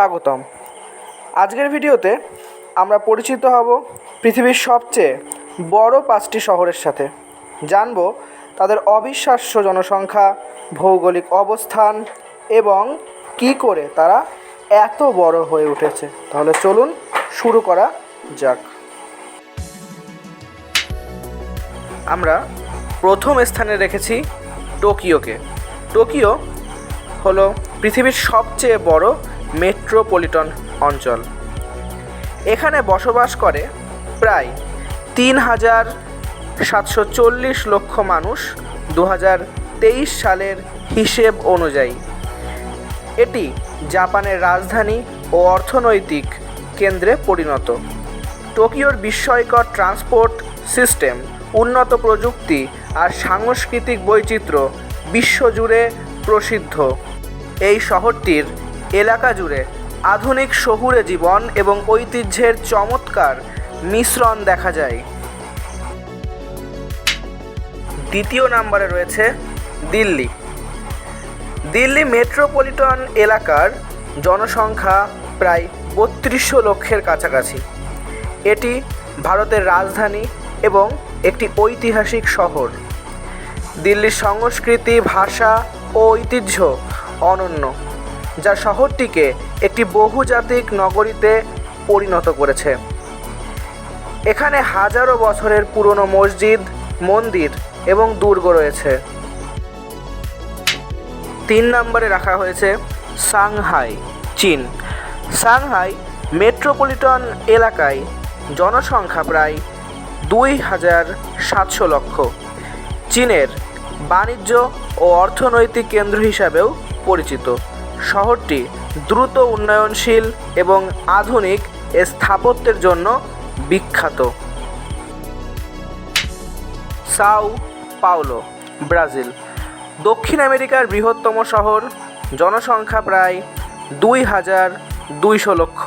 স্বাগতম। আজকের ভিডিওতে আমরা পরিচিত হব পৃথিবীর সবচেয়ে বড় 5টি শহরের সাথে। জানব তাদের অবিশ্বাস্য জনসংখ্যা, ভৌগোলিক অবস্থান এবং কী করে তারা এত বড় হয়ে উঠেছে। তাহলে চলুন শুরু করা যাক। আমরা প্রথম স্থানে রেখেছি টোকিওকে। টোকিও হলো পৃথিবীর সবচেয়ে বড় মেট্রোপলিটন অঞ্চল। এখানে বসবাস করে প্রায় 3,740 লক্ষ মানুষ 2023 সালের হিসেব অনুযায়ী। এটি জাপানের রাজধানী ও অর্থনৈতিক কেন্দ্রে পরিণত। টোকিওর বিস্ময়কর ট্রান্সপোর্ট সিস্টেম, উন্নত প্রযুক্তি আর সাংস্কৃতিক বৈচিত্র্য বিশ্বজুড়ে প্রসিদ্ধ। এই শহরটির এলাকা জুড়ে আধুনিক শহুরে জীবন এবং ঐতিহ্যের চমৎকার মিশ্রণ দেখা যায়। দ্বিতীয় নম্বরে রয়েছে দিল্লি। দিল্লি মেট্রোপলিটন এলাকার জনসংখ্যা প্রায় 3200 লক্ষের কাছাকাছি। এটি ভারতের রাজধানী এবং একটি ঐতিহাসিক শহর। দিল্লির সংস্কৃতি, ভাষা ও ঐতিহ্য অনন্য, যা শহরটিকে একটি বহুজাতিক নগরীতে পরিণত করেছে। এখানে হাজারো বছরের পুরনো মসজিদ, মন্দির এবং দুর্গ রয়েছে। 3 নম্বরে রাখা হয়েছে সাংহাই, চীন। সাংহাই মেট্রোপলিটন এলাকায় জনসংখ্যা প্রায় 2,700 লক্ষ। চীনের বাণিজ্য ও অর্থনৈতিক কেন্দ্র হিসাবেও পরিচিত। শহরটি দ্রুত উন্নয়নশীল এবং আধুনিক স্থাপত্যের জন্য বিখ্যাত। Sao Paulo, Brazil. দক্ষিণ আমেরিকার বৃহত্তম শহর, জনসংখ্যা প্রায় 2,200 লক্ষ।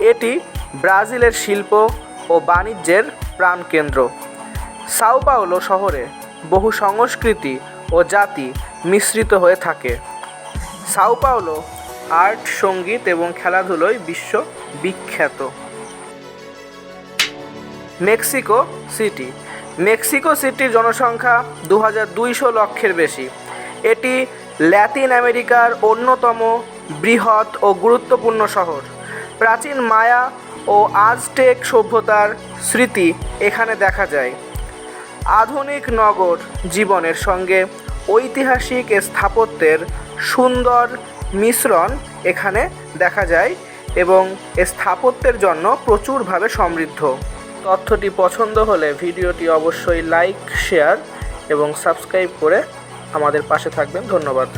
এটি ব্রাজিলের শিল্প ও বাণিজ্যের প্রাণকেন্দ্র। সাও পাওলো শহরে বহু সংস্কৃতি ও জাতি মিশ্রিত হয়ে থাকে। সাও পাওলো আর্ট, সঙ্গীত এবং খেলাধুলোয় বিশ্ব বিখ্যাত। Mexico city. মেক্সিকো সিটির জনসংখ্যা 2,200 লক্ষের বেশি। এটি ল্যাতিন আমেরিকার অন্যতম বৃহৎ ও গুরুত্বপূর্ণ শহর। প্রাচীন মায়া ও আজটেক সভ্যতার স্মৃতি এখানে দেখা যায়। আধুনিক নগর জীবনের সঙ্গে ঐতিহাসিক স্থাপত্যের সুন্দর মিশ্রণ এখানে দেখা যায় এবং স্থাপত্যের জন্য প্রচুরভাবে সমৃদ্ধ। তথ্যটি পছন্দ হলে ভিডিওটি অবশ্যই লাইক, শেয়ার এবং সাবস্ক্রাইব করে আমাদের পাশে থাকবেন। ধন্যবাদ।